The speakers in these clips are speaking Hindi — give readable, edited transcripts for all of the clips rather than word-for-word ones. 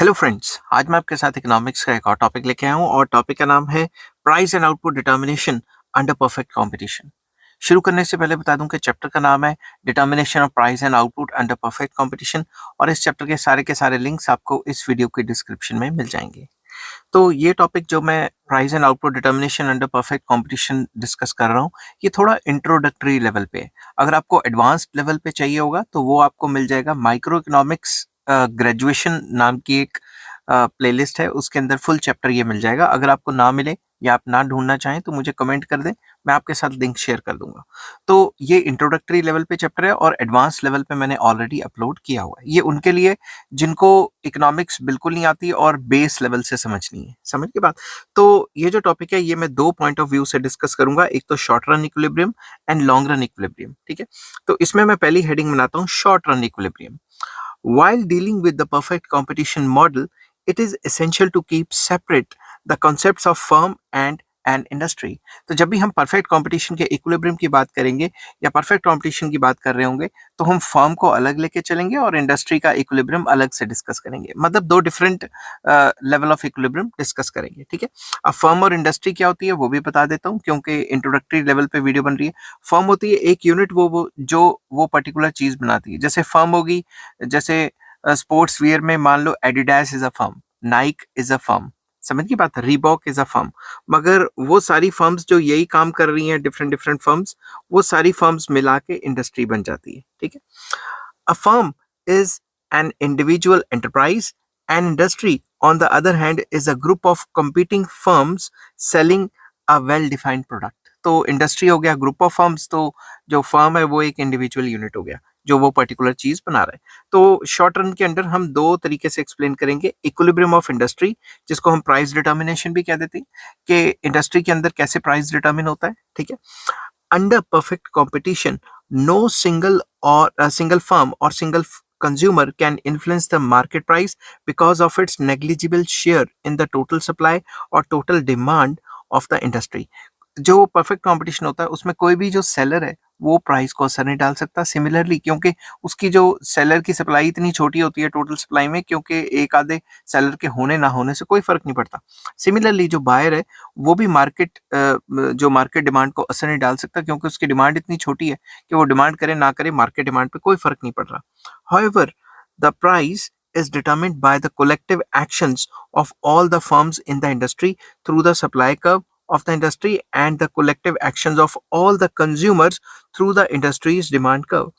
हेलो फ्रेंड्स, आज मैं आपके साथ इकोनॉमिक्स का एक और टॉपिक लेके आया हूँ और टॉपिक का नाम है price and output determination under perfect competition. शुरू करने से पहले बता दूं कि चैप्टर का नाम है determination of price and output under perfect competition और इस चैप्टर के सारे लिंक्स आपको इस वीडियो के डिस्क्रिप्शन में मिल जाएंगे। तो ये टॉपिक जो मैं price and output determination under perfect competition discuss कर रहा हूँ, ये थोड़ा इंट्रोडक्टरी लेवल पे है। अगर आपको एडवांस्ड लेवल पे चाहिए होगा तो वो आपको मिल जाएगा माइक्रो इकोनॉमिक्स ग्रेजुएशन नाम की एक प्लेलिस्ट है, उसके अंदर फुल चैप्टर ये मिल जाएगा। अगर आपको ना मिले या आप ना ढूंढना चाहें तो मुझे कमेंट कर दें, मैं आपके साथ लिंक शेयर कर दूंगा। तो ये इंट्रोडक्टरी लेवल पे चैप्टर है और एडवांस लेवल पे मैंने ऑलरेडी अपलोड किया हुआ है। ये उनके लिए जिनको इकोनॉमिक्स बिल्कुल नहीं आती और बेस लेवल से समझनी है। समझ के बात। तो ये जो टॉपिक है ये मैं दो पॉइंट ऑफ व्यू से डिस्कस करूंगा, एक तो short run equilibrium and long run equilibrium. ठीक है, तो इसमें मैं पहली हेडिंग बनाता हूँ short run equilibrium. While dealing with the perfect competition model, it is essential to keep separate the concepts of firm and an industry. तो जब भी हम परफेक्ट कंपटीशन के इक्विलिब्रियम की बात करेंगे या परफेक्ट कंपटीशन की बात कर रहे होंगे तो हम फर्म को अलग लेके चलेंगे और इंडस्ट्री का इक्विलिब्रियम अलग से डिस्कस करेंगे। मतलब दो different level of equilibrium discuss करेंगे। ठीक है, अब फर्म और इंडस्ट्री क्या होती है वो भी बता देता हूँ क्योंकि इंट्रोडक्टरी लेवल पे वीडियो बन रही है। फर्म होती है एक यूनिट, वो जो वो पर्टिकुलर चीज बनाती है। जैसे फर्म होगी, जैसे स्पोर्ट्स वियर में मान लो Adidas is a firm, Nike is a firm, समझ की बात, रीबॉक इज अ फर्म। मगर वो सारी फर्म्स जो यही काम कर रही हैं, डिफरेंट डिफरेंट फर्म्स, वो सारी फर्म्स मिला के इंडस्ट्री बन जाती है। ठीक है, अ firm is an individual enterprise and industry on the other hand is a group of competing firms selling a well defined product. तो इंडस्ट्री हो गया ग्रुप ऑफ फर्म्स, तो जो फर्म है वो एक इंडिविजुअल यूनिट हो गया जो वो पर्टिकुलर चीज बना रहा है। तो शॉर्ट रन के अंडर हम दो तरीके से एक्सप्लेन करेंगे इक्विलिब्रियम ऑफ इंडस्ट्री, जिसको हम प्राइस डिटर्मिनेशन भी कह देते हैं, कि इंडस्ट्री के अंदर कैसे प्राइस डिटर्मिन होता है। ठीक है, under perfect competition, no single firm or single consumer can influence the market price because of its negligible share in the total supply or total demand of the industry. जो परफेक्ट कंपटीशन होता है उसमें कोई भी जो सेलर है वो प्राइस को असर नहीं डाल सकता। सिमिलरली क्योंकि उसकी जो सेलर की सप्लाई इतनी छोटी होती है टोटल सप्लाई में, क्योंकि एक आधे सेलर के होने ना होने से कोई फर्क नहीं पड़ता। सिमिलरली जो बायर है वो भी जो मार्केट डिमांड को असर नहीं डाल सकता, क्योंकि उसकी डिमांड इतनी छोटी है कि वो डिमांड करे ना करे मार्केट डिमांड पे कोई फर्क नहीं पड़ रहा। However the price is determined by the collective actions of all the firms in the industry through the supply curve of the industry and the collective actions of all the consumers through the industry's demand curve.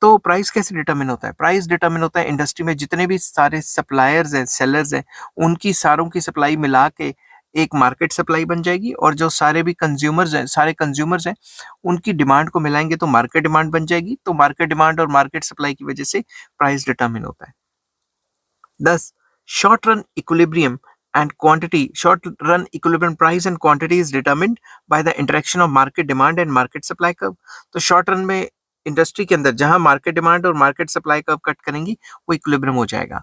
तो प्राइस कैसे डिटरमिन होता है? प्राइस डिटरमिन होता है इंडस्ट्री में जितने भी सारे सप्लायर्स हैं, सेलर्स हैं, उनकी सारों की सप्लाई मिला के एक मार्केट सप्लाई बन जाएगी, और जो सारे भी कंज्यूमर्स हैं, सारे कंज्यूमर्स हैं, उनकी डिमांड को मिलाएंगे तो मार्केट डिमांड बन जाएगी। तो मार्केट डिमांड और मार्केट सप्लाई की वजह से प्राइस डिटरमिन होता है। Thus, short run equilibrium price and quantity is determined by the interaction of market demand and market supply curve. तो शॉर्ट रन में इंडस्ट्री के अंदर जहां मार्केट डिमांड और मार्केट सप्लाई कर्व कट करेंगी वो इक्विलिब्रियम हो जाएगा।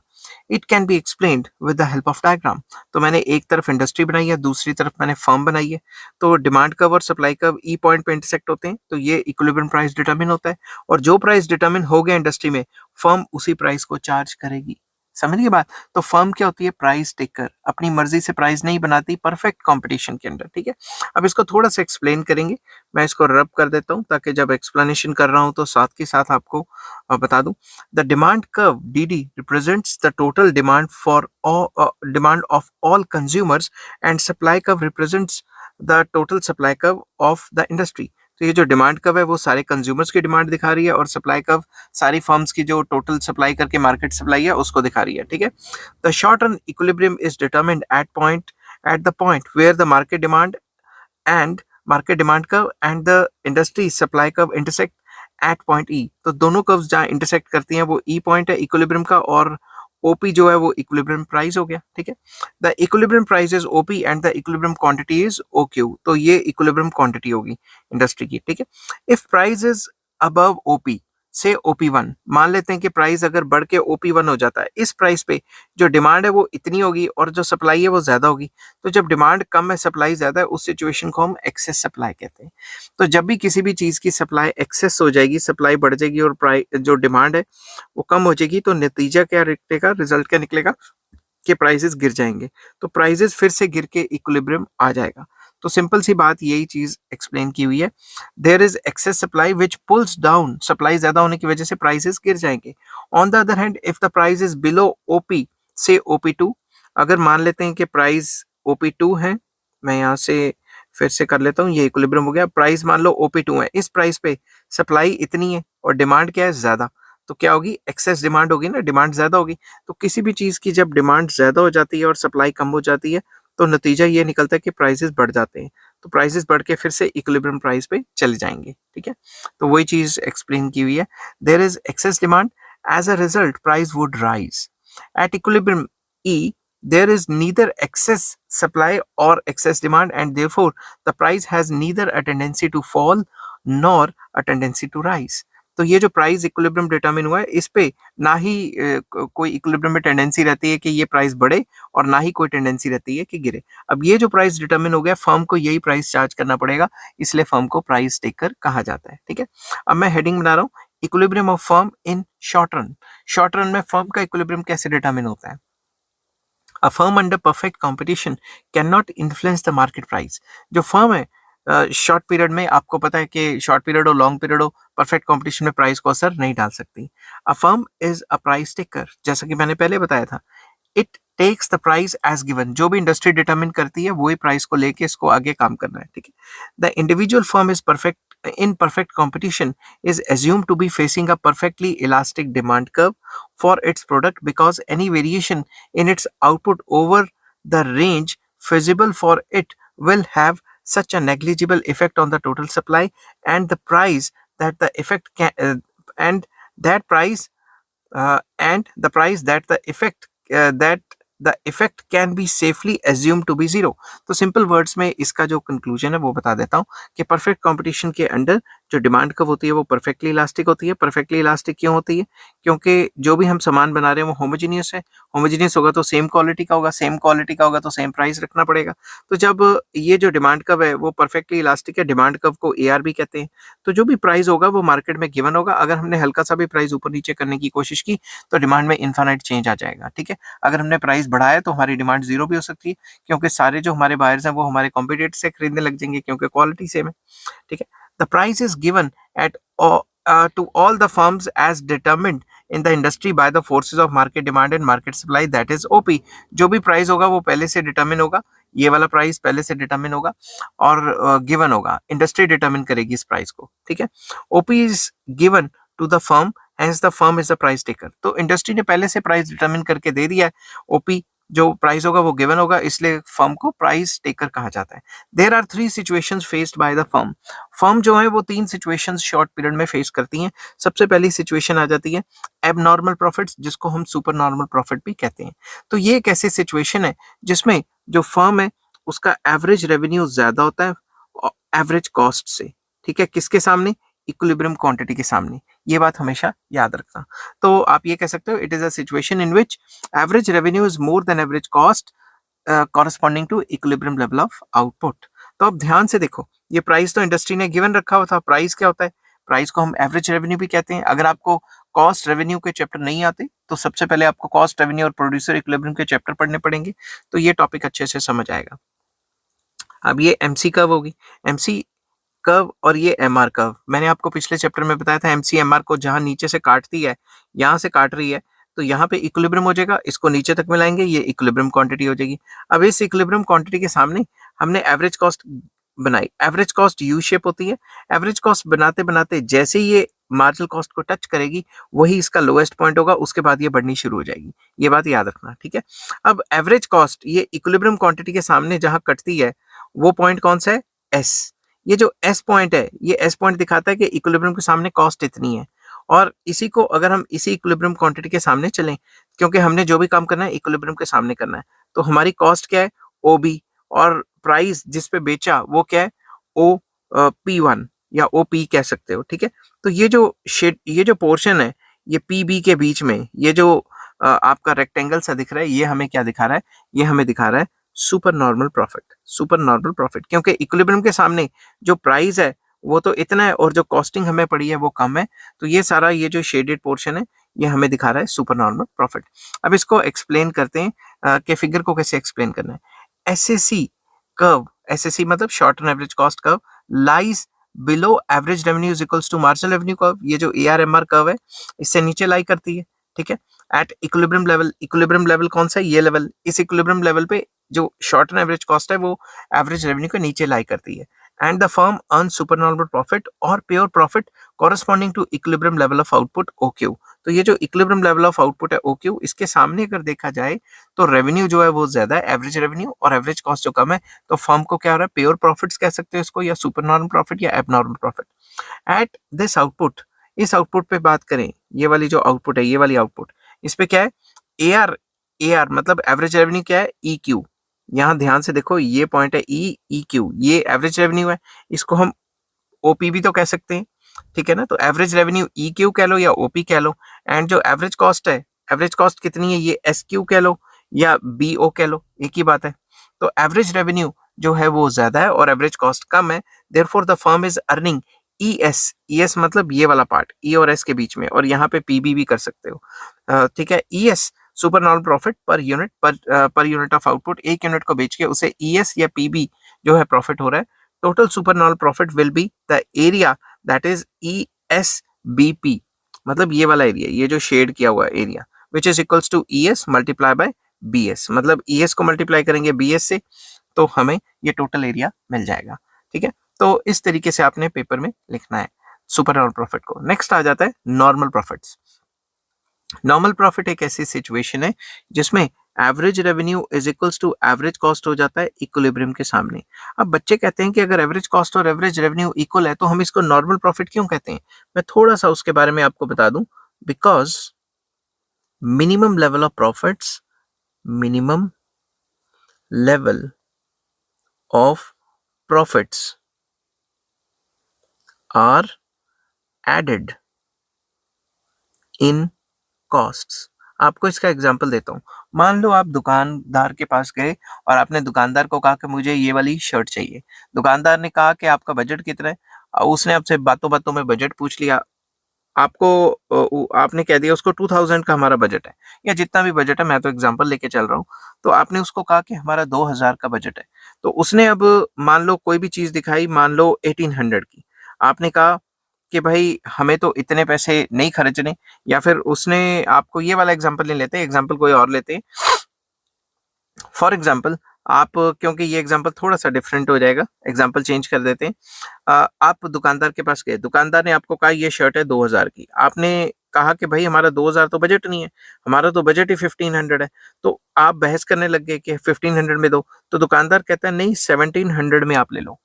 It can be explained with the help of diagram. तो मैंने एक तरफ इंडस्ट्री बनाई है, दूसरी तरफ मैंने फर्म बनाई है। तो डिमांड कर्व और सप्लाई कर्व ई पॉइंट पे इंटरसेक्ट होते हैं, तो ये इक्विलिब्रियम प्राइस डिटरमिन होता है। और जो प्राइस डिटरमिन हो गया इंडस्ट्री में, फर्म उसी प्राइस को चार्ज करेगी। समझ गए बात। तो फर्म क्या होती है? प्राइस टेकर, अपनी मर्जी से प्राइस नहीं बनाती परफेक्ट कंपटीशन के अंदर। ठीक है, अब इसको थोड़ा सा एक्सप्लेन करेंगे। मैं इसको रब कर देता हूं ताकि जब एक्सप्लेनेशन कर रहा हूं तो साथ के साथ आपको बता दूं। The demand curve D represents the total demand of all consumers and supply curve represents the total supply curve of the industry. तो ये जो डिमांड कर्व है वो सारे कंज्यूमर्स की डिमांड दिखा रही है, और सप्लाई कर्व सारी फर्म्स की जो टोटल सप्लाई करके मार्केट सप्लाई है उसको दिखा रही है। ठीक है, the short run equilibrium is determined at the point where the market demand curve and the industry supply curve intersect at point E. तो दोनों कर्व्स जहां इंटरसेक्ट करती हैं वो ई पॉइंट है इक्विलिब्रियम का, और ओपी जो है वो इक्विलिब्रियम प्राइस हो गया। ठीक है, the equilibrium price is OP and the equilibrium quantity is OQ. तो ये इक्विलिब्रियम क्वांटिटी होगी इंडस्ट्री की। ठीक है, if price is above OP से OP1, मान लेते हैं कि प्राइस अगर बढ़ के OP1 हो जाता है, इस प्राइस पे जो डिमांड है वो इतनी होगी और जो सप्लाई है वो ज्यादा होगी। तो जब डिमांड कम है सप्लाई ज्यादा है, उस सिचुएशन को हम एक्सेस सप्लाई कहते हैं। तो जब भी किसी भी चीज की सप्लाई एक्सेस हो जाएगी, सप्लाई बढ़ जाएगी और प्राइस जो डिमांड है वो कम हो जाएगी, तो नतीजा क्या निकलेगा, रिजल्ट क्या निकलेगा कि प्राइसेस गिर जाएंगे, तो प्राइसेस फिर से गिर के इक्विलिब्रियम आ जाएगा। तो सिंपल सी बात यही चीज एक्सप्लेन की हुई है। There is excess supply which pulls down, supply ज्यादा होने की वजह से प्राइसेस गिर जाएंगे। On the other hand if the price is below OP से OP2, अगर मान लेते हैं कि प्राइस OP2 है, मैं यहाँ से फिर से कर लेता हूँ, ये इक्विलिब्रियम हो गया, प्राइस मान लो OP2 है, इस प्राइस पे सप्लाई इतनी है और डिमांड क्या है, ज्यादा, तो क्या होगी, एक्सेस डिमांड होगी ना, डिमांड ज्यादा होगी। तो किसी भी चीज की जब डिमांड ज्यादा हो जाती है और सप्लाई कम हो जाती है, तो नतीजा ये निकलता है कि प्राइसेस बढ़ जाते हैं, तो प्राइसेस बढ़ के फिर से इक्विलिब्रियम प्राइस पे चले जाएंगे। ठीक है, तो वही चीज एक्सप्लेन की हुई है। There is excess demand, as a result price would rise. At equilibrium E, there is neither excess supply or excess demand, and therefore the price has neither a tendency to fall nor a tendency to rise. तो ये जो प्राइस इक्विलिब्रियम डिटरमिन हुआ है, इस पे ना ही कोई इक्विलिब्रियम में टेंडेंसी रहती है कि ये प्राइस बढ़े और ना ही कोई टेंडेंसी रहती है कि गिरे। अब ये जो प्राइस डिटरमिन हो गया, फर्म को यही प्राइस चार्ज करना पड़ेगा, इसलिए फर्म को प्राइस टेकर कहा जाता है। ठीक है, अब मैं हेडिंग बना रहा हूँ, equilibrium of firm in short run. Short run में फर्म का इक्विलिब्रियम कैसे डिटरमिन होता है। A firm under perfect competition cannot influence the market price. जो फर्म है शॉर्ट पीरियड में, आपको पता है कि शॉर्ट पीरियड हो लॉन्ग पीरियड हो, परफेक्ट कंपटीशन में प्राइस को असर नहीं डाल सकती। A firm is a price taker, जैसा कि मैंने पहले बताया था, it takes the price as given. जो भी इंडस्ट्री डिटरमिन करती है वही प्राइस को लेके इसको आगे काम करना है। ठीक है, the individual firm is perfect in perfect competition is assumed to be facing a perfectly elastic demand curve for its product, because any variation in its output over the range feasible for it will have such a negligible effect on the total supply and the price that the effect can and that price and the price that the effect can be safely assumed to be zero. तो सिंपल वर्ड्स में इसका जो कंक्लूजन है वो बता देता हूँ कि परफेक्ट कंपटीशन के अंडर जो डिमांड कब होती है वो परफेक्टली इलास्टिक होती है। परफेक्टली इलास्टिक क्यों होती है, क्योंकि जो भी हम सामान बना रहे हैं वो होमोजीनियस है, होमोजीनियस होगा तो सेम क्वालिटी का होगा, सेम क्वालिटी का होगा तो सेम प्राइस रखना पड़ेगा। तो जब ये जो डिमांड कव है वो परफेक्टली इलास्टिक है, डिमांड कव को AR भी कहते हैं, तो जो भी प्राइस होगा वो मार्केट में गिवन होगा। अगर हमने हल्का सा भी प्राइस ऊपर नीचे करने की कोशिश की तो डिमांड में इनफाइनाइट चेंज आ जाएगा। ठीक है, अगर हमने प्राइस बढ़ाया तो हमारी डिमांड जीरो भी हो सकती है, क्योंकि सारे जो हमारे बायर्स हैं वो हमारे कॉम्पिटिटर से खरीदने लग जाएंगे क्योंकि क्वालिटी सेम है। ठीक है, the price is given at to all the firms as determined in the industry by the forces of market demand and market supply, that is OP। जो भी प्राइस होगा वो पहले से डिटरमिन होगा, ये वाला प्राइस पहले से डिटरमिन होगा और गिवन होगा, इंडस्ट्री डिटरमिन करेगी इस प्राइस को। ठीक है, OP is given to the firm as the firm is the price taker. तो इंडस्ट्री ने पहले से प्राइस डिटरमिन करके दे दिया है, OP जो प्राइस होगा वो गिवन होगा, इसलिए फर्म को प्राइस टेकर कहा जाता है। There are 3 situations faced by the firm. Firm जो है वो 3 सिचुएशंस शॉर्ट पीरियड में फेस करती हैं। सबसे पहली सिचुएशन आ जाती है एबनॉर्मल प्रॉफिट्स, जिसको हम सुपर नॉर्मल प्रॉफिट भी कहते हैं। तो ये एक ऐसी सिचुएशन है जिसमें जो फर्म है उसका एवरेज रेवेन्यू ज्यादा होता है एवरेज कॉस्ट से। ठीक है, किसके सामने, इक्विलिब्रियम क्वांटिटी के सामने। ये बात हमेशा याद रखना। तो आप ये कह सकते हो it is a situation in which average revenue is more than average cost corresponding to equilibrium level of output. तो अब ध्यान से देखो, ये प्राइस तो इंडस्ट्री ने गिवन रखा हुआ था। प्राइस क्या होता है, प्राइस को हम एवरेज रेवेन्यू भी कहते हैं। अगर आपको कॉस्ट रेवेन्यू के चैप्टर नहीं आते तो सबसे पहले आपको कॉस्ट रेवेन्यू और प्रोड्यूसर इक्विलिब्रियम के चैप्टर पढ़ने पड़ेंगे, तो ये टॉपिक अच्छे से समझ आएगा। अब ये MC कर्व होगी, MC कर्व और ये MR कर्व। मैंने आपको पिछले चैप्टर में बताया था MC MR को जहां नीचे से काटती है, यहां से काट रही है, तो यहाँ पे इक्विलिब्रियम हो जाएगा, इसको नीचे तक मिलाएंगे, ये इक्विलिब्रियम क्वांटिटी हो जाएगी। अब इस इक्विलिब्रियम क्वांटिटी के सामने हमने एवरेज कॉस्ट बनाई। एवरेज कॉस्ट यू शेप होती है। एवरेज कॉस्ट बनाते बनाते जैसे ये मार्जिनल कॉस्ट को टच करेगी वही इसका लोएस्ट पॉइंट होगा, उसके बाद ये बढ़नी शुरू हो जाएगी। ये बात याद रखना। ठीक है, अब एवरेज कॉस्ट ये इक्विलिब्रियम क्वांटिटी के सामने जहां कटती है वो पॉइंट कौन सा है, S। ये जो S पॉइंट है, ये S पॉइंट दिखाता है कि इक्विलिब्रियम के सामने कॉस्ट इतनी है, और इसी को अगर हम इसी इक्विलिब्रियम क्वांटिटी के सामने चलें, क्योंकि हमने जो भी काम करना है इक्विलिब्रियम के सामने करना है, तो हमारी कॉस्ट क्या है, OB, और प्राइस जिस पे बेचा वो क्या है, OP1 या OP कह सकते हो। ठीक है, तो ये जो पोर्शन है ये PB के बीच में, ये जो आपका रेक्टेंगल सा दिख रहा है, ये हमें क्या दिखा रहा है, ये हमें दिखा रहा है super normal profit. Super normal profit क्योंकि इक्विलिब्रियम के सामने जो प्राइस है वो तो इतना है और जो कॉस्टिंग हमें पड़ी है वो कम है, तो ये सारा ये जो शेडेड पोर्शन है ये हमें दिखा रहा है सुपर नॉर्मल प्रॉफिट। अब इसको एक्सप्लेन करते हैं के फिगर को कैसे एक्सप्लेन करना है। एसएसी कर्व, एसएसी मतलब short run average cost curve, lies below average revenue is equals to marginal revenue curve. ये जो एआरएमआर कर्व है इससे नीचे लाई करती है, ठीक है। At equilibrium level, equilibrium level कौन सा है, ये लेवल, इस इक्विलिब्रियम लेवल पे जो शॉर्ट रन एवरेज कॉस्ट है वो एवरेज रेवेन्यू के नीचे लाई करती है। And the firm earn super normal profit और pure profit corresponding to equilibrium level of output OQ. तो ये जो इक्विलिब्रियम लेवल ऑफ आउटपुट है ओक्यू, इसके सामने अगर देखा जाए तो रेवेन्यू जो है वो ज्यादा है, एवरेज रेवेन्यू, और एवरेज कॉस्ट जो कम है, तो फर्म को क्या हो रहा है, प्योर प्रॉफिट्स कह सकते हो इसको, या सुपर नॉर्मल प्रॉफिट या abnormal profit. At this output, इस आउटपुट पे बात करें, ये वाली जो आउटपुट है, ये वाली आउटपुट, इस पे क्या है, ए आर, ए आर मतलब एवरेज रेवेन्यू क्या है, ई क्यू। यहाँ ध्यान से देखो, ये पॉइंट है ई, ई क्यू, ये एवरेज रेवेन्यू है, इसको हम ओपी भी तो कह सकते हैं, ठीक है ना। तो एवरेज रेवेन्यू ई क्यू कह लो या ओपी कह लो। एंड जो एवरेज कॉस्ट है, एवरेज कॉस्ट कितनी है, ये एस क्यू कह लो या बी ओ कह लो, एक ही बात है। तो एवरेज रेवेन्यू जो है वो ज्यादा है और एवरेज कॉस्ट कम है, therefore the firm is earning E S, E S मतलब ये वाला पार्ट, ई और एस के बीच में, और यहाँ पे पीबी भी कर सकते हो, ठीक है। E S super normal profit per unit, per unit of output, एक यूनिट को बेच के उसे ई एस या पीबी जो है प्रॉफिट हो रहा है। Total super normal profit will be the area that is E S B P, मतलब ये वाला एरिया, ये जो शेड किया हुआ area, which is equals to E S multiply by B S, मतलब ई एस को मल्टीप्लाई करेंगे बी एस से तो हमें ये टोटल एरिया मिल जाएगा, ठीक है। तो इस तरीके से आपने पेपर में लिखना है सुपर नॉर्मल प्रॉफिट को। नेक्स्ट आ जाता है नॉर्मल प्रॉफिट्स। नॉर्मल प्रॉफिट एक ऐसी सिचुएशन है जिसमें average revenue is equals to average cost हो जाता है इक्विलिब्रियम के सामने। अब बच्चे कहते हैं कि अगर एवरेज कॉस्ट और एवरेज रेवेन्यू इक्वल है तो हम इसको नॉर्मल प्रॉफिट क्यों कहते हैं। मैं थोड़ा सा उसके बारे में आपको बता दूं। Because minimum level of profits, minimum level of profits are added in costs. आपको इसका एग्जांपल देता हूँ। मान लो आप दुकानदार के पास गए और आपने दुकानदार को कहा कि मुझे ये वाली शर्ट चाहिए। दुकानदार ने कहा कि आपका बजट कितना है, उसने आपसे बातों बातों में बजट पूछ लिया। आपको आपने कह दिया उसको 2000 का हमारा बजट है, या जितना भी बजट है, मैं तो एग्जांपल लेके चल रहा हूँ। तो आपने उसको कहा कि हमारा 2000 का बजट है। तो उसने अब मान लो कोई भी चीज दिखाई, मान लो 1800 की। आपने कहा कि भाई हमें तो इतने पैसे नहीं खर्चने, या फिर उसने आपको, ये वाला एग्जांपल नहीं लेते, एग्जांपल कोई और लेते हैं। फॉर एग्जाम्पल आप, क्योंकि ये एग्जाम्पल थोड़ा सा डिफरेंट हो जाएगा, एग्जाम्पल चेंज कर देते हैं। आप दुकानदार के पास गए, दुकानदार ने आपको कहा ये शर्ट है 2000 की। आपने कहा कि भाई हमारा 2000 तो बजट नहीं है, हमारा तो बजट ही 1500 है। तो आप बहस करने लग गए कि 1500 में दो। तो दुकानदार कहता है नहीं, 1700 में आप ले लो।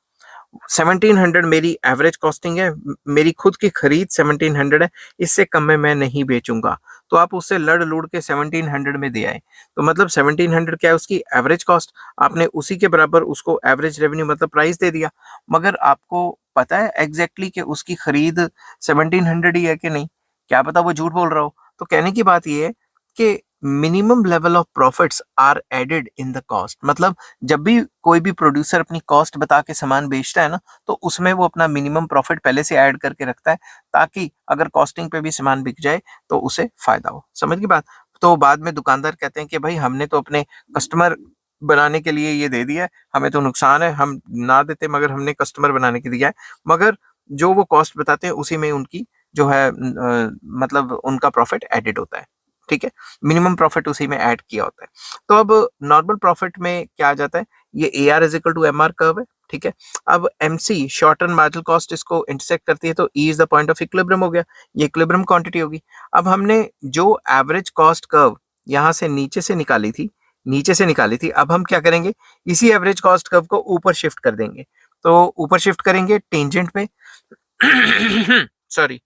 1700 मेरी एवरेज कॉस्टिंग है, मेरी खुद की खरीद 1700 है, इससे कम में मैं नहीं बेचूंगा। तो आप उससे लड़ लुड़ के 1700 में दे आए। तो मतलब 1700 क्या है, उसकी एवरेज कॉस्ट। आपने उसी के बराबर उसको एवरेज रेवेन्यू मतलब प्राइस दे दिया। मगर आपको पता है एग्जैक्टली कि उसकी खरीद 1700 ही है कि नहीं, क्या पता वो झूठ बोल रहा हो। तो कहने की बात ये है कि minimum level of profits are added in the cost. मतलब जब भी कोई भी प्रोड्यूसर अपनी कॉस्ट बता के सामान बेचता है ना, तो उसमें वो अपना मिनिमम प्रॉफिट पहले से ऐड करके रखता है, ताकि अगर कॉस्टिंग पे भी सामान बिक जाए तो उसे फायदा हो। समझ की बात। तो बाद में दुकानदार कहते हैं कि भाई हमने तो अपने कस्टमर बनाने के लिए ये दे दिया है, हमें तो नुकसान है, हम ना देते मगर हमने कस्टमर बनाने के दिया है। मगर जो वो कॉस्ट बताते हैं उसी में उनकी जो है मतलब उनका प्रॉफिट एडेड होता है, ठीक है। मिनिमम प्रॉफिट उसी में ऐड किया होता है। तो अब नॉर्मल प्रॉफिट में क्या आ जाता है, ये A R is equal to M R curve है, ठीक है। अब M C short term marginal cost इसको इंटरसेक्ट करती है, तो E is the point of equilibrium हो गया, ये इक्विलिब्रियम क्वांटिटी होगी। अब हमने जो एवरेज कॉस्ट कर्व यहाँ से नीचे से निकाली थी, अब हम क्या करेंगे, इसी एवरेज कॉस्ट कर्व को ऊपर शिफ्ट कर देंगे। तो ऊपर शिफ्ट करेंगे टेंजेंट पे सॉरी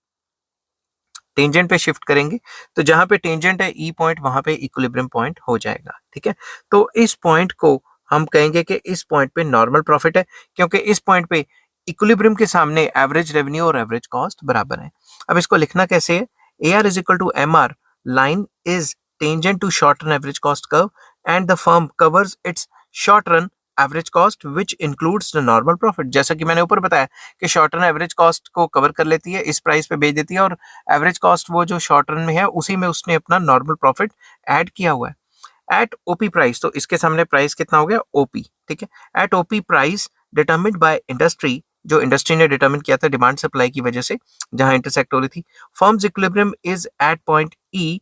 टेंजेंट पे शिफ्ट करेंगे, तो जहां पे टेंजेंट है ई पॉइंट, वहां पे इक्विलिब्रियम पॉइंट हो जाएगा, ठीक है। तो इस पॉइंट को हम कहेंगे कि इस पॉइंट पे नॉर्मल प्रॉफिट है, क्योंकि इस पॉइंट पे इक्विलिब्रियम के सामने एवरेज रेवेन्यू और एवरेज कॉस्ट बराबर है। अब इसको लिखना कैसे है, A R is equal to M R, line is tangent to short run average cost curve and the firm covers its short run average cost which includes the normal profit. जैसा कि मैंने ऊपर बताया कि शॉर्ट रन एवरेज कॉस्ट को कवर कर लेती है, इस प्राइस पे बेच देती है, और एवरेज कॉस्ट वो जो शॉर्ट रन में है उसी में उसने अपना नॉर्मल प्रॉफिट ऐड किया हुआ है। एट ओपी प्राइस, तो इसके सामने प्राइस कितना हो गया, ओपी, ठीक है। At OP price determined by industry, जो इंडस्ट्री ने डिटर्मिन किया था डिमांड सप्लाई की वजह से, जहां इंटरसेक्ट हो रही थी। Firms equilibrium is at point E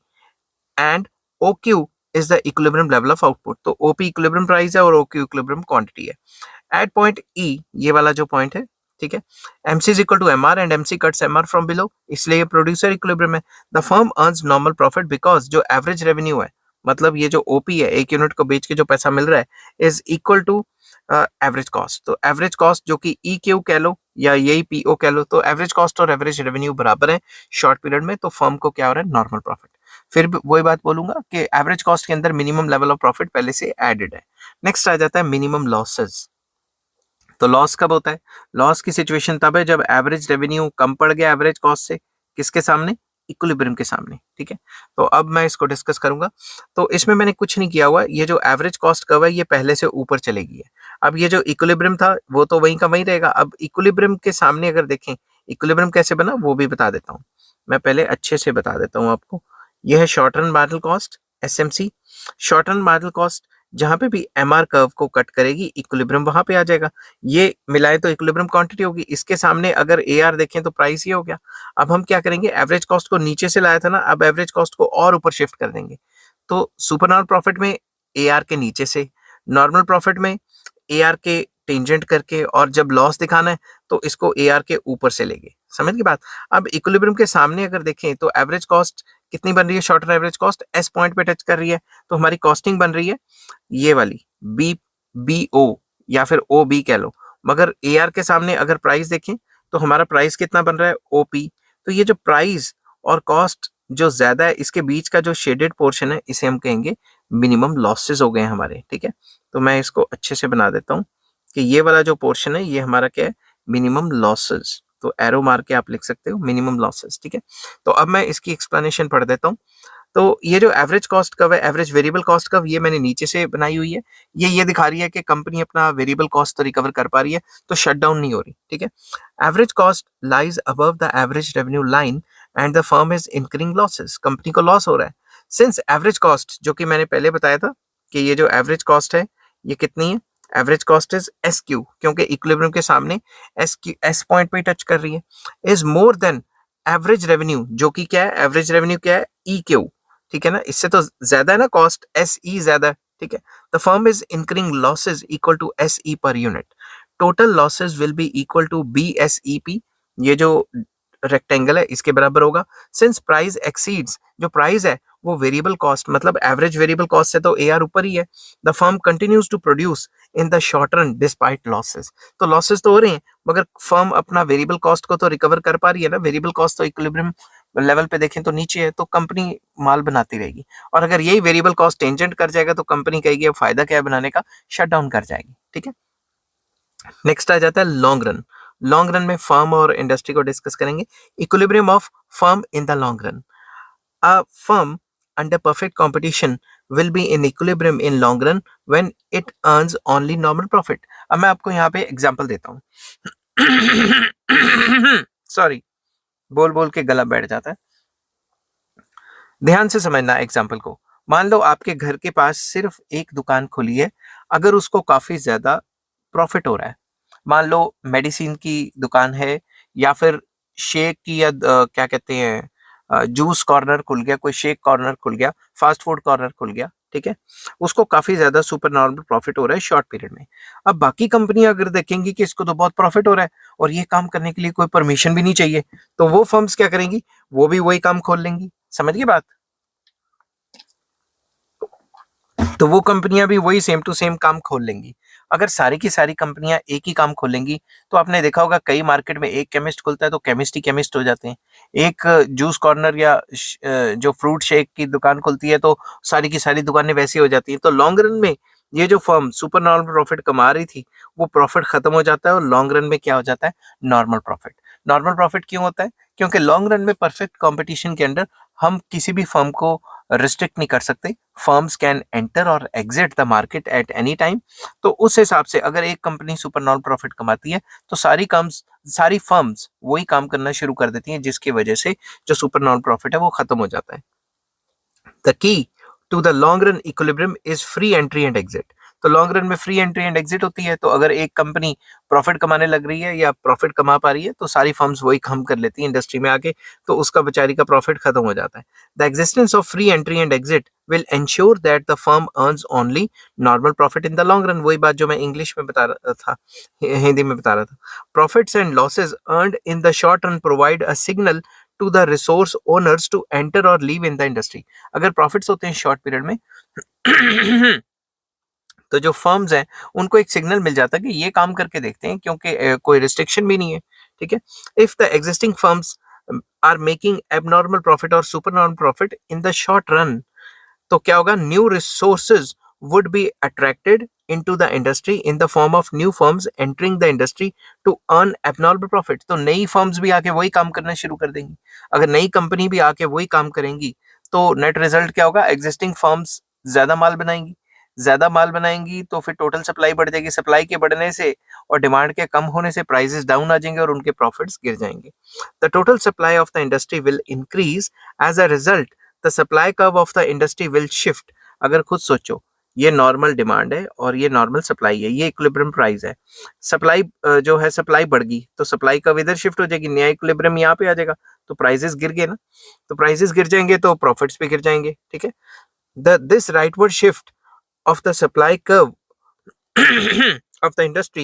and O Q is the equilibrium level of output. तो ओपी इक्विलिब्रियम प्राइस है और ओ क्यू इक्विलिब्रियम क्वांटिटी है। एट पॉइंट ई, ये वाला जो पॉइंट है, ठीक है, MC is equal to MR and MC cuts MR from below, इसलिए ये प्रोड्यूसर इक्विलिब्रियम है। The firm earns normal profit because जो एवरेज रेवेन्यू है, मतलब ये जो ओपी है, एक यूनिट को बेच के जो पैसा मिल रहा है, is equal to average cost. तो एवरेज कॉस्ट जो कि ई क्यू कह लो या यही पीओ कह लो, तो एवरेज कॉस्ट और एवरेज रेवेन्यू बराबर है शॉर्ट पीरियड में, तो फर्म को क्या हो रहा है, नॉर्मल प्रॉफिट। फिर भी वही बात बोलूंगा कि एवरेज कॉस्ट के अंदर मिनिमम लेवल ऑफ प्रॉफिट पहले से एडेड है। नेक्स्ट आ जाता है मिनिमम लॉसेस। तो लॉस कब होता है, लॉस की सिचुएशन तब है जब एवरेज रेवेन्यू कम पड़ गया एवरेज कॉस्ट से, किसके सामने, इक्विलिब्रियम के सामने, ठीक है। तो अब मैं इसको डिस्कस करूंगा। तो इसमें मैंने कुछ नहीं किया हुआ, ये जो एवरेज कॉस्ट कर्व है ये पहले से ऊपर चलेगी है। अब ये जो इक्विलिब्रियम था वो तो वहीं का वहीं रहेगा। अब इक्विलिब्रियम के सामने अगर देखें, इक्विलिब्रियम कैसे बना वो भी बता देता हूँ मैं, पहले अच्छे से बता देता हूँ आपको। यह है short run marginal cost, SMC. Short run marginal cost जहां पे भी एमआर कर्व को कट करेगी, इक्विलिब्रियम वहां पे आ जाएगा। ये मिलाए तो इक्विलिब्रियम क्वांटिटी होगी, इसके सामने अगर एआर देखें तो प्राइस ये हो गया। अब हम क्या करेंगे, एवरेज कॉस्ट को नीचे से लाया था ना, अब एवरेज कॉस्ट को और ऊपर शिफ्ट कर देंगे। तो सुपर नॉर्मल प्रॉफिट में एआर के नीचे से, नॉर्मल प्रॉफिट में एआर के टेंजेंट करके, और जब लॉस दिखाना है तो इसको एआर के ऊपर से लेंगे। समझ की बात। अब इक्विलिब्रियम के सामने अगर देखें तो एवरेज कॉस्ट कितनी बन रही है, shorter average cost S point पे टच कर रही है, तो हमारी कॉस्टिंग बन रही है ये वाली बी, बी ओ या फिर ओ बी कह लो। मगर ए आर के सामने अगर प्राइस देखें तो हमारा प्राइस कितना बन रहा है, ओ पी। तो ये जो प्राइस और कॉस्ट जो ज्यादा है, इसके बीच का जो शेडेड पोर्शन है, इसे हम कहेंगे मिनिमम लॉसेस हो गए हमारे, ठीक है। तो मैं इसको अच्छे से बना देता हूँ कि ये वाला जो पोर्शन है ये हमारा क्या है, मिनिमम लॉसेस। तो एरो मार के आप लिख सकते हो मिनिमम लॉसेस, ठीक है। तो अब मैं इसकी एक्सप्लेनेशन पढ़ देता हूँ। तो ये जो एवरेज कॉस्ट कर्व है, एवरेज वेरिएबल कॉस्ट कर्व, ये मैंने नीचे से बनाई हुई है। ये दिखा रही है कि कंपनी अपना वेरिएबल कॉस्ट तो रिकवर कर पा रही है, तो शट डाउन नहीं हो रही, ठीक है। Average cost lies above the average revenue line and the firm is incurring losses, company को लॉस हो रहा है। सिंस एवरेज कॉस्ट, जो कि मैंने पहले बताया था कि ये जो एवरेज कॉस्ट है ये कितनी है, average cost is S Q, क्योंकि इक्विलिब्रियम के सामने एस पॉइंट पे टच कर रही है, is more than average revenue, जो कि क्या है, एवरेज रेवेन्यू क्या है, ई क्यू, ठीक है ना, इससे तो ज्यादा है ना कॉस्ट, एस ई ज्यादा है, ठीक है। The firm is incurring losses equal to S E per unit, total losses will be equal to B S E P, ये जो रेक्टेंगल है इसके बराबर होगा। सिंस प्राइस एक्सीड्स, जो प्राइस है वो वेरिएबल कॉस्ट, मतलब एवरेज वेरिएबल कॉस्ट से तो ए आर ऊपर ही है। The firm continues to produce in the short run despite losses, तो लॉसेस तो हो रहे हैं मगर फर्म अपना वेरिएबल कॉस्ट को तो रिकवर कर पा रही है ना, वेरिएबल कॉस्ट तो इक्विलिब्रियम लेवल पे देखें तो नीचे है, तो कंपनी माल बनाती रहेगी। और अगर यही वेरिएबल कॉस्ट टेंजेंट कर जाएगा तो कंपनी कहेगी अब फायदा क्या है बनाने का, शट डाउन कर जाएगी, ठीक है। नेक्स्ट आ जाता है लॉन्ग रन। लॉन्ग रन में फर्म और इंडस्ट्री को डिस्कस करेंगे। Equilibrium of firm in the long run, a firm under perfect competition will be in equilibrium in long run when it earns only normal profit। अब मैं आपको यहाँ पे एग्जांपल देता हूँ। सॉरी, बोल बोल के गला बैठ जाता है, ध्यान से समझना एग्जांपल को। मान लो आपके घर के पास सिर्फ एक दुकान खुली है, अगर उसको काफी ज्यादा प्रॉफिट हो रहा है, मान लो मेडिसिन की दुकान है या फिर शेक की, या क्या कहते हैं, जूस कॉर्नर खुल गया, कोई शेक कॉर्नर खुल गया, फास्ट फूड कॉर्नर खुल गया, ठीक है, उसको काफी ज्यादा सुपर नॉर्मल प्रॉफिट हो रहा है शॉर्ट पीरियड में। अब बाकी कंपनियां अगर देखेंगी कि इसको तो बहुत प्रॉफिट हो रहा है और ये काम करने के लिए कोई परमिशन भी नहीं चाहिए, तो वो फर्म्स क्या करेंगी, वो भी वही काम खोल लेंगी। समझ गए बात। तो वो कंपनियां भी वही सेम टू सेम काम खोल लेंगी। अगर सारी की सारी कंपनियां एक ही काम खोलेंगी, तो आपने देखा होगा कई मार्केट में एक केमिस्ट खुलता है तो केमिस्ट ही केमिस्ट हो जाते हैं। एक जूस कॉर्नर या जो फ्रूट शेक की दुकान खुलती है तो सारी की सारी दुकानें वैसी हो जाती हैं। तो लॉन्ग रन में ये जो फर्म सुपर नॉर्मल प्रॉफिट कमा रही थी, वो प्रॉफिट खत्म हो जाता है और लॉन्ग रन में क्या हो जाता है, नॉर्मल प्रॉफिट। नॉर्मल प्रॉफिट क्यों होता है, क्योंकि लॉन्ग रन में परफेक्ट कंपटीशन के अंदर हम किसी भी फर्म को रिस्ट्रिक्ट नहीं कर सकते। फर्म्स कैन एंटर और exit the market at any time. तो उस हिसाब से अगर एक कंपनी सुपर नॉर्मल प्रॉफिट कमाती है तो सारी फर्म्स वही काम करना शुरू कर देती हैं, जिसकी वजह से जो सुपर नॉर्मल प्रॉफिट है वो खत्म हो जाता है। The key to the long run equilibrium is free entry and exit. तो लॉन्ग रन में फ्री एंट्री एंड एग्जिट होती है, तो अगर एक कंपनी प्रॉफिट कमाने लग रही है या प्रॉफिट कमा पा रही है तो सारी फर्म्स वही काम कर लेती है इंडस्ट्री में आके, तो उसका बेचारी का प्रॉफिट खत्म हो जाता है। The existence of free entry and exit will ensure that the firm earns only normal profit in the long run। वही बात जो मैं इंग्लिश में बता रहा था, हिंदी में बता रहा था। Profits and losses earned in the short run provide a signal to the resource owners to enter or leave in the industry। अगर प्रॉफिट्स होते हैं शॉर्ट पीरियड में तो जो फर्म्स हैं उनको एक सिग्नल मिल जाता है कि ये काम करके देखते हैं, क्योंकि कोई रिस्ट्रिक्शन भी नहीं है, ठीक है। If the existing firms are making abnormal profit और super normal profit in the short run, तो क्या होगा, new resources would be attracted into the industry in the form of new firms entering the industry to earn abnormal profit। तो नई फर्म्स भी आके वही काम करना शुरू कर देंगी। अगर नई कंपनी भी आके वही काम करेंगी तो नेट रिजल्ट क्या होगा, एग्जिस्टिंग फर्म्स ज्यादा माल बनाएंगी, ज्यादा माल बनाएंगी तो फिर टोटल सप्लाई बढ़ जाएगी, सप्लाई के बढ़ने से और डिमांड के कम होने से प्राइसेस डाउन आ जाएंगे और उनके प्रॉफिट्स गिर जाएंगे। The total supply of the industry will increase, as a result the supply curve of the industry will shift. अगर खुद सोचो, ये नॉर्मल डिमांड है और ये नॉर्मल सप्लाई है, ये इक्विलिब्रियम प्राइस है। सप्लाई जो है सप्लाई बढ़ गई तो सप्लाई कर्व इधर शिफ्ट हो जाएगी, नया इक्विलिब्रियम यहाँ पे आ जाएगा, तो प्राइसेस गिर गए ना, तो प्राइसेस गिर जाएंगे तो प्रॉफिट्स भी गिर जाएंगे, ठीक है। This rightward shift of the supply curve of the industry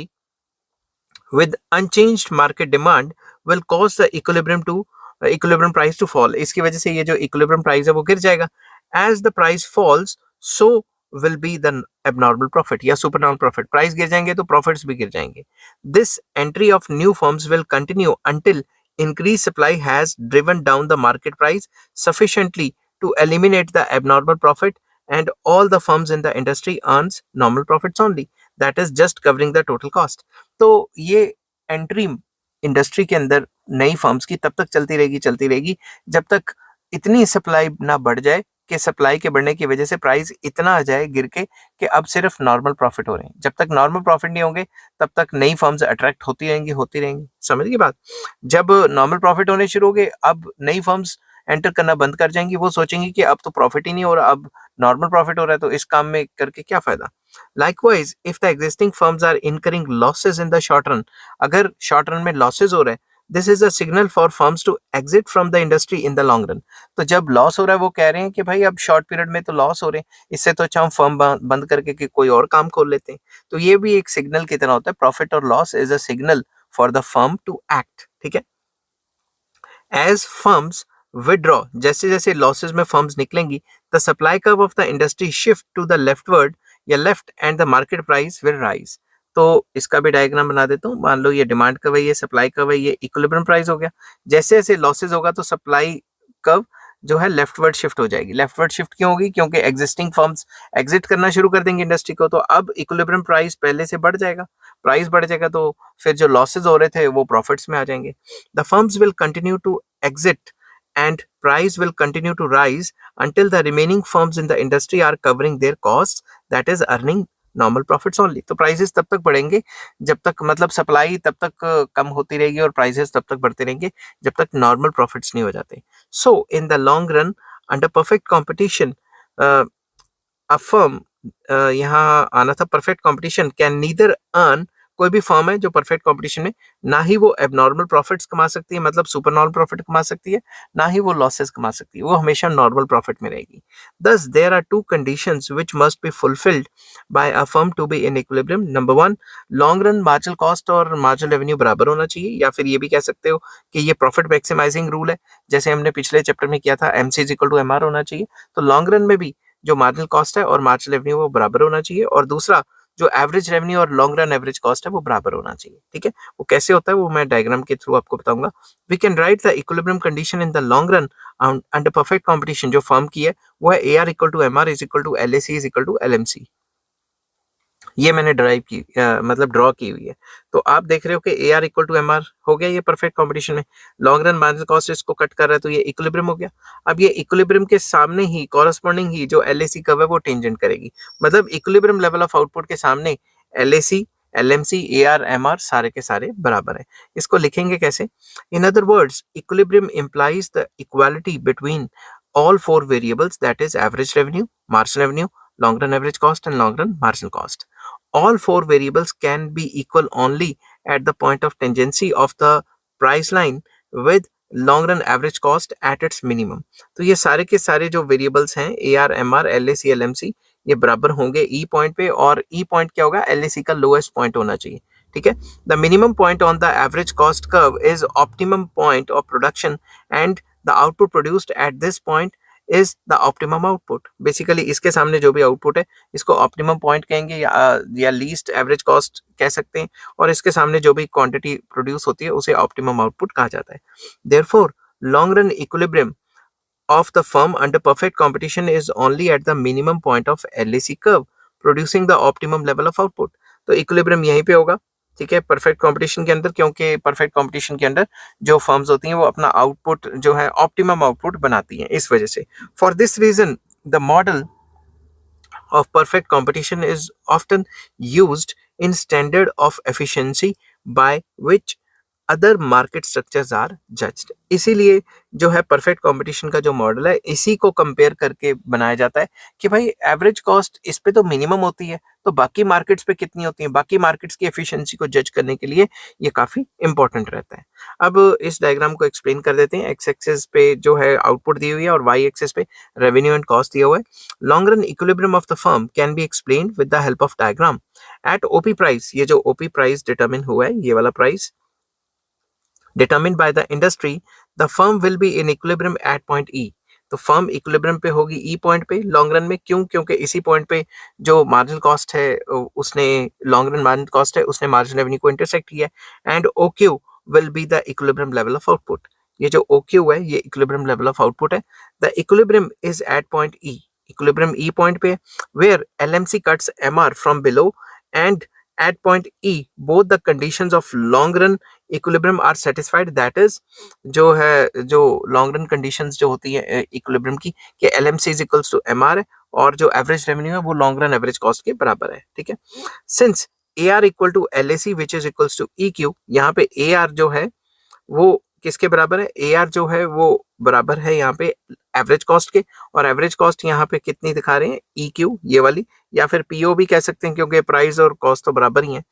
with unchanged market demand will cause the equilibrium price to fall। इसकी वजह से ये जो equilibrium price है वो गिर जाएगा। As the price falls, so will be the abnormal profit या supernormal profit। प्राइस गिर जाएंगे तो प्रॉफिट्स भी गिर जाएंगे। This entry of new firms will continue until increased supply has driven down the market price sufficiently to eliminate the abnormal profit and all the firms in the industry earns normal profits only, that is just covering the total cost। तो ये एंट्री इंडस्ट्री के अंदर नई फर्म्स की तब तक चलती रहेगी जब तक इतनी सप्लाई ना बढ़ जाए कि सप्लाई के बढ़ने की वजह से प्राइस इतना आ जाए गिर के कि अब सिर्फ नॉर्मल प्रॉफिट हो रहे हैं। जब तक नॉर्मल प्रॉफिट नहीं होंगे तब तक नई फर्म्स अट्रैक्ट होती रहेंगी। समझ गई बात। जब नॉर्मल प्रॉफिट होने शुरू हो गए, अब नई फर्म्स एंटर करना बंद कर जाएंगी, वो सोचेंगी कि अब तो प्रॉफिट ही नहीं हो रहा, अब नॉर्मल प्रॉफिट हो रहा है, तो इस काम में करके क्या फायदा। Likewise if the existing firms are incurring losses in the short run, अगर शॉर्ट रन में लॉसेस हो रहे हैं, this is a signal for firms to exit from the industry in the long run. तो जब लॉस हो रहा है वो कह रहे हैं कि भाई अब शॉर्ट पीरियड में तो लॉस हो रहे हैं, इससे तो अच्छा हम फर्म बंद करके कि कोई और काम खोल लेते हैं। तो ये भी एक सिग्नल की तरह होता है, प्रॉफिट और loss is a signal for the firm to act, ठीक है। एज फर्म्स विड्रॉ, जैसे जैसे लॉसेस में फर्म्स निकलेंगी, the supply curve of the industry shift to the leftward या left and the market price will rise. तो इसका भी डायग्राम बना देता हूँ। मान लो ये डिमांड कर्व है, ये सप्लाई कर्व है, ये इक्विलिब्रियम प्राइस हो गया। जैसे जैसे लॉसेस होगा तो सप्लाई कर्व जो है लेफ्टवर्ड शिफ्ट हो जाएगी। लेफ्टवर्ड शिफ्ट क्यों होगी, क्योंकि एग्जिस्टिंग फर्म्स एग्जिट करना शुरू कर देंगे इंडस्ट्री को, तो अब इक्विलिब्रियम प्राइस पहले से बढ़ जाएगा, प्राइस बढ़ जाएगा तो फिर जो लॉसेस हो रहे थे वो प्रॉफिट्स में आ जाएंगे। The firms will continue to exit and price will continue to rise until the remaining firms in the industry are covering their costs, that is earning normal profits only। तो प्राइसेस तब तक बढ़ेंगे जब तक, मतलब सप्लाई तब तक कम होती रहेगी और प्राइसेस तब तक बढ़ते रहेंगे जब तक नॉर्मल प्रॉफिट्स नहीं हो जाते। So in the long run under perfect competition, a firm, यहाँ आना था perfect competition, can neither earn, कोई भी फर्म है जो परफेक्ट कंपटीशन में, ना ही वो एबनॉर्मल प्रॉफिट्स कमा सकती है, मतलब सुपर नॉर्मल प्रॉफिट कमा सकती है, ना ही वो लॉसेस कमा सकती है, वो हमेशा नॉर्मल प्रॉफिट में रहेगी। Thus there are two conditions which must be fulfilled by a firm to be in equilibrium. Number one, long run marginal cost और मार्जिनल रेवेन्यू बराबर होना चाहिए, या फिर ये भी कह सकते हो कि ये प्रॉफिट मैक्सिमाइजिंग रूल है, जैसे हमने पिछले चैप्टर में किया था, MC is equal to MR होना चाहिए। तो लॉन्ग रन में भी जो मार्जिनल कॉस्ट है और मार्जिनल रेवेन्यू वो बराबर होना चाहिए, और दूसरा जो एवरेज रेवेन्यू और लॉन्ग रन एवरेज कॉस्ट है वो बराबर होना चाहिए, ठीक है। वो कैसे होता है वो मैं डायग्राम के थ्रू आपको बताऊंगा। We can write the equilibrium condition in the long run under perfect competition. जो फर्म की है वो है A R equal to M R is equal to L A C is equal to L M C. ये मैंने ड्राइव की मतलब ड्रॉ की हुई है। तो आप देख रहे हो कि A R equal to M R हो गया ये परफेक्ट कॉम्पिटिशन में, लॉन्ग रन मार्जिनल कॉस्ट इसको कट कर रहा है तो ये इक्विलिब्रियम हो गया। अब ये इक्विलिब्रियम के सामने ही कॉरस्पॉन्डिंग ही जो एल ए सी कर्व है वो टेंजेंट करेगी, मतलब इक्विलिब्रियम लेवल ऑफ आउटपुट के सामने L A C, L M C, A R, M R सारे के सारे बराबर है। इसको लिखेंगे कैसे, in other words equilibrium implies the equality between all four variables, that is average revenue, margin revenue, long run average cost and long run marginal cost. All four variables can be equal only at the point of tangency of the price line with long run average cost at its minimum. तो ये सारे के सारे जो वेरिएबल्स हैं AR, MR, LAC, LMC ये बराबर होंगे E पॉइंट पे, और E पॉइंट क्या होगा, LAC का लोएस्ट पॉइंट होना चाहिए. ठीक है. The minimum point on the average cost curve is optimum point of production and the output produced at this point is the optimum output. Basically इसके सामने जो भी आउटपुट है इसको ऑप्टिमम पॉइंट कहेंगे या लीस्ट एवरेज कॉस्ट कह सकते हैं, और इसके सामने जो भी क्वांटिटी प्रोड्यूस होती है उसे ऑप्टिमम आउटपुट कहा जाता है. Therefore long run equilibrium of the firm under perfect competition is only at the minimum point of LAC curve, producing the optimum level of output. तो इक्विलिब्रियम यहीं पे होगा. ठीक है, परफेक्ट कंपटीशन के अंदर, क्योंकि परफेक्ट कंपटीशन के अंदर जो फर्म्स होती हैं वो अपना आउटपुट जो है ऑप्टिमम आउटपुट बनाती हैं, इस वजह से. For this reason the model of perfect competition is often used in standard of efficiency by which other market structures are judged. इसीलिए जो है परफेक्ट कंपटीशन का जो मॉडल है इसी को कंपेयर करके बनाया जाता है कि भाई एवरेज कॉस्ट इस पे तो मिनिमम होती है, तो बाकी मार्केट्स पे कितनी होती है, बाकी मार्केट्स की एफिशिएंसी को जज करने के लिए ये काफी इंपॉर्टेंट रहता है. अब इस डायग्राम को एक्सप्लेन कर देते हैं. एक्स एक्सिस पे जो है आउटपुट दी हुई है और वाई एक्सिस पे रेवेन्यू एंड कॉस्ट दिया हुआ है. Long run equilibrium of the firm can be explained with the help of diagram. At OP price, ये जो ओपी प्राइस डिटरमिन हुआ है, ये वाला price determined by the industry, the firm will be in equilibrium at point E. तो फर्म इक्विलिब्रियम पे होगी E पॉइंट पे लॉन्ग रन में. क्यों? क्योंकि इसी पॉइंट पे जो मार्जिनल कॉस्ट है उसने लॉन्ग रन मार्जिनल कॉस्ट है उसने मार्जिनल रेवेन्यू को इंटरसेक्ट किया है. And OQ will be the equilibrium level of output. ये जो OQ है ये equilibrium level of output है. The equilibrium is at point E. equilibrium E point पे where LMC cuts MR from below and at point E both the conditions of long run equilibrium are satisfied. that is जो है जो long run conditions जो होती है equilibrium की कि LMC is equals to MR है और जो average revenue है वो long run average cost के बराबर है. ठीक है. since AR equal to LAC which is equals to EQ, यहाँ पे AR जो है वो किसके बराबर है, AR जो है वो बराबर है यहाँ पे एवरेज कॉस्ट के, और एवरेज कॉस्ट यहाँ पे कितनी दिखा रहे हैं, EQ ये वाली, या फिर PO भी कह सकते हैं क्योंकि प्राइस और कॉस्ट तो बराबर ही है.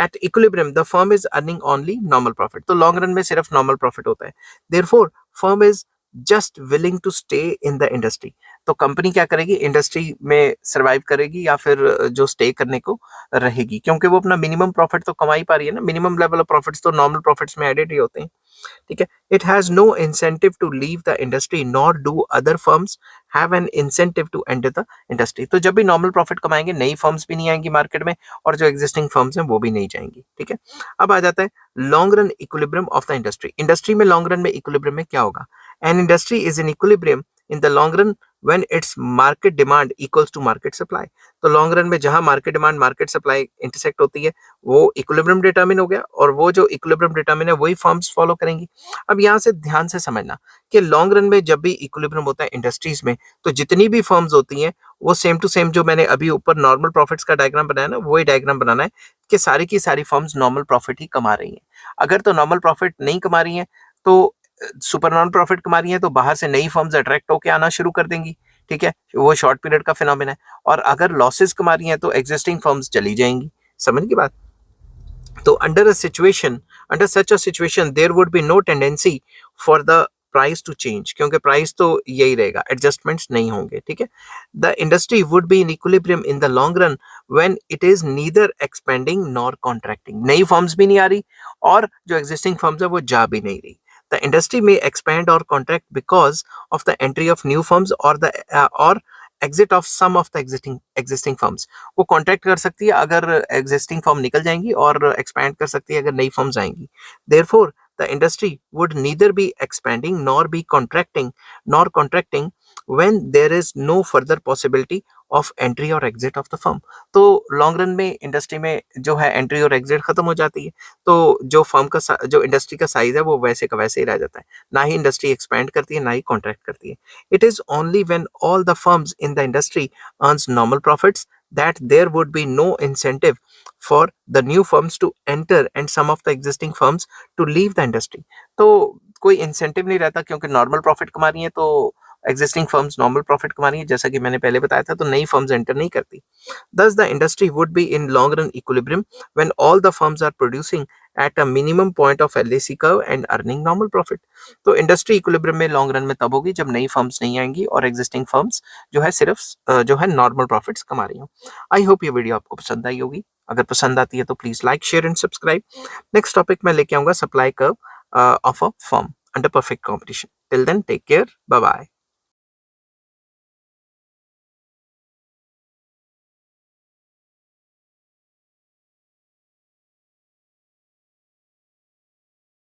At equilibrium the firm is earning only normal profit. तो लॉन्ग रन में सिर्फ नॉर्मल प्रॉफिट होता है. Therefore firm is just willing to stay in the industry. तो कंपनी क्या करेगी, इंडस्ट्री में सर्वाइव करेगी या फिर जो स्टे करने को रहेगी, क्योंकि वो अपना मिनिमम प्रॉफिट तो कमा ही पा रही है ना. मिनिमम लेवल ऑफ प्रॉफिट्स तो नॉर्मल प्रॉफिट्स में एडेड ही होते हैं. ठीक है. It has no incentive to leave the industry nor do other firms have an incentive to enter the industry. तो जब भी नॉर्मल प्रॉफिट कमाएंगे नई फर्म्स भी नहीं आएंगी मार्केट में और जो एग्जिस्टिंग फर्म्स हैं वो भी नहीं जाएंगी. ठीक है. अब आ जाता है long run equilibrium of the industry. Industry में लॉन्ग रन में इक्विलिब्रियम में क्या होगा, an industry is in equilibrium in the long run when its market demand equals to market supply. तो लॉन्ग रन में जहां market demand market supply intersect होती है वो इक्विलिब्रियम डिटरमिन हो गया, और वो जो इक्विलिब्रियम डिटरमिन है वही फर्म्स फॉलो करेंगी. अब यहाँ से ध्यान से समझना कि लॉन्ग रन में जब भी इक्विलिब्रियम होता है इंडस्ट्रीज में तो जितनी भी फर्म्स होती हैं वो सेम टू सेम जो मैंने अभी ऊपर नॉर्मल प्रॉफिट्स का डायग्राम बनाया ना वही डायग्राम बनाना है कि सारी की सारी फर्म्स नॉर्मल प्रॉफिट ही कमा रही हैं. अगर तो नॉर्मल प्रॉफिट नहीं कमा रही हैं तो सुपर नॉन प्रॉफिट कमा रही हैं तो बाहर से नई फर्म्स अट्रैक्ट होकर आना शुरू कर देंगी. ठीक है, वो शॉर्ट पीरियड का फिनोमेना है. और अगर लॉसेस कमा रही हैं तो एग्जिस्टिंग फर्म्स चली जाएंगी. समझ की बात. तो under such a situation there would be no tendency for the price to change, क्योंकि प्राइस तो यही रहेगा, एडजस्टमेंट्स नहीं होंगे. ठीक है. The industry would be in equilibrium in the long run when it is neither expanding nor contracting. नई फर्म्स भी नहीं आ रही और जो एग्जिस्टिंग फर्म्स है वो जा भी नहीं रही. The industry may expand or contract because of the entry of new firms or the or exit of some of the existing firms. वो contract कर सकती है अगर existing firm निकल जाएंगी और expand कर सकती है अगर नई firms आएंगी. Therefore, the industry would neither be expanding nor be contracting when there is no further possibility of entry or exit of the firm. तो लॉन्ग रन में इंडस्ट्री में जो है एंट्री और एग्जिट खत्म हो जाती है, तो जो फर्म का जो इंडस्ट्री का साइज है वो वैसे का वैसे ही रह जाता है. ना ही इंडस्ट्री एक्सपैंड करती है ना ही कॉन्ट्रैक्ट करती है. It is only when all the firms in the industry earns normal profits that there would be no incentive for the new firms to enter and some of the existing firms to leave the industry. तो कोई इंसेंटिव नहीं रहता क्योंकि नॉर्मल प्रॉफिट कमा रही है तो एग्जिस्टिंग फर्म्स नॉर्मल प्रॉफिट कमा रही है, जैसा कि मैंने पहले बताया था, तो नई फर्म्स एंटर नहीं करती. Thus, the industry would be in long run equilibrium when all the firms are producing at a minimum point of LAC curve and earning normal profit. तो इंडस्ट्री इक्विलिब्रियम में लॉन्ग रन में तब होगी जब नई फर्म्स नहीं आएंगी और एग्जिस्टिंग फर्म्स जो है सिर्फ जो है नॉर्मल प्रॉफिट्स कमा रही हो. आई होप ये वीडियो आपको पसंद आई होगी. अगर पसंद आती है तो please like share and subscribe. Next topic मैं लेके आऊंगा supply curve of a firm under perfect competition. Till then take care, bye bye.